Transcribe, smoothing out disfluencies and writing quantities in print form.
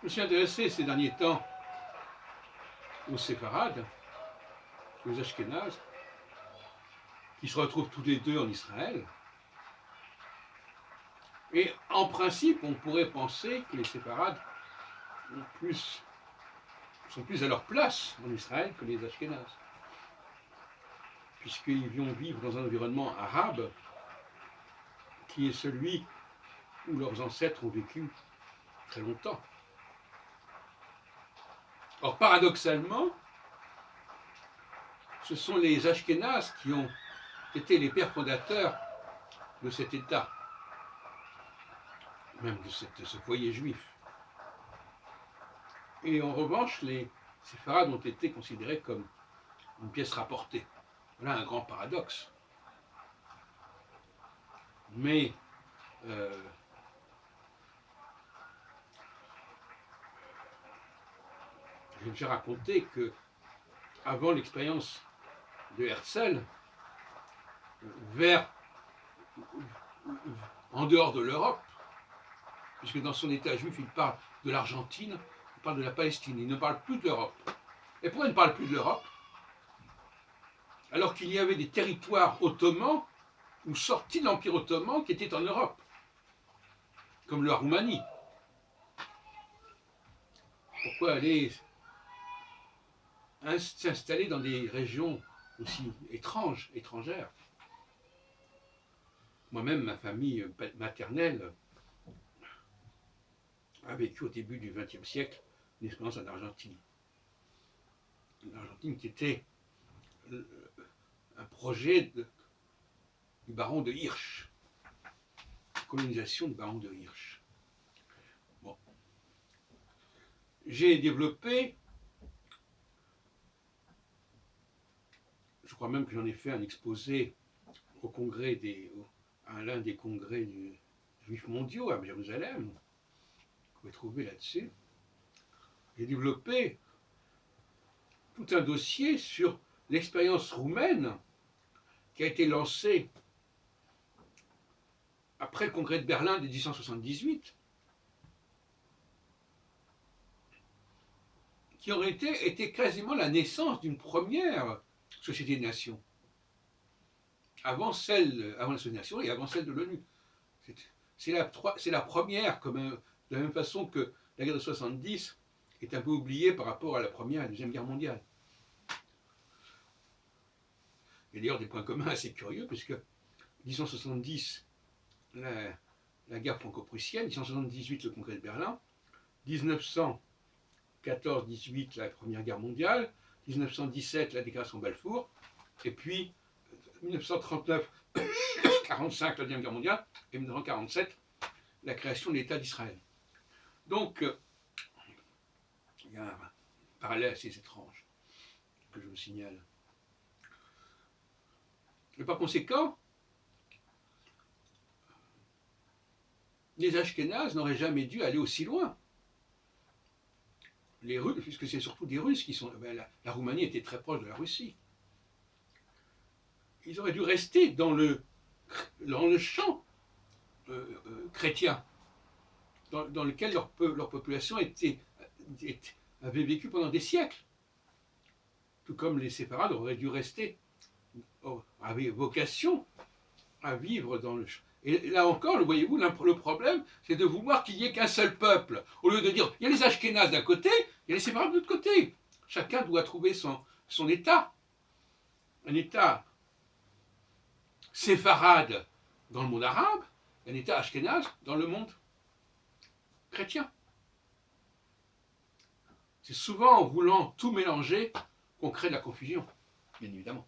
me suis intéressé ces derniers temps aux séfarades, aux ashkénazes, qui se retrouvent tous les deux en Israël. Et en principe, on pourrait penser que les séfarades sont plus à leur place en Israël que les ashkénazes, puisqu'ils vont vivre dans un environnement arabe qui est celui où leurs ancêtres ont vécu très longtemps. Or, paradoxalement, ce sont les ashkénazes qui ont été les pères fondateurs de cet État, même de ce foyer juif. Et en revanche, les séfarades ont été considérés comme une pièce rapportée. Voilà un grand paradoxe. Mais j'ai déjà raconté que avant l'expérience de Herzl, en dehors de l'Europe, puisque dans son état juif, il parle de l'Argentine, il parle de la Palestine, il ne parle plus de l'Europe. Et pourquoi il ne parle plus de l'Europe? Alors qu'il y avait des territoires ottomans ou sortis de l'Empire ottoman qui étaient en Europe, comme la Roumanie. Pourquoi aller s'installer dans des régions aussi étrangères? Moi-même, ma famille maternelle a vécu au début du XXe siècle une expérience en Argentine. L'Argentine qui était un projet du baron de Hirsch, colonisation du baron de Hirsch. Bon. J'ai développé, je crois même que j'en ai fait un exposé au congrès à l'un des congrès juifs mondiaux à Jérusalem, vous pouvez trouver là-dessus. J'ai développé tout un dossier sur l'expérience roumaine qui a été lancée après le congrès de Berlin de 1878, qui aurait été quasiment la naissance d'une première société de nations, avant la Société des Nations et avant celle de l'ONU. C'est la première, de la même façon que la guerre de 70 est un peu oubliée par rapport à la Première et la Deuxième Guerre mondiale. Il y a d'ailleurs des points communs assez curieux, puisque 1870, la guerre franco-prussienne, 1878, le congrès de Berlin, 1914-18, la Première Guerre mondiale, 1917, la déclaration Balfour, et puis 1939-45, la Deuxième Guerre mondiale, et 1947, la création de l'État d'Israël. Donc, il y a un parallèle assez étrange que je vous signale. Et par conséquent, les Ashkénazes n'auraient jamais dû aller aussi loin. Les Russes, puisque c'est surtout des Russes qui sont... la Roumanie était très proche de la Russie. Ils auraient dû rester dans le champ chrétien, dans lequel leur population avait vécu pendant des siècles. Tout comme les séfarades auraient dû rester, avaient vocation à vivre dans le champ. Et là encore, voyez-vous, le problème, c'est de vouloir qu'il n'y ait qu'un seul peuple. Au lieu de dire, il y a les Ashkénazes d'un côté, il y a les séfarades de l'autre côté. Chacun doit trouver son État. Un État séfarade dans le monde arabe, un État ashkénaze dans le monde chrétien. C'est souvent en voulant tout mélanger qu'on crée de la confusion, bien évidemment.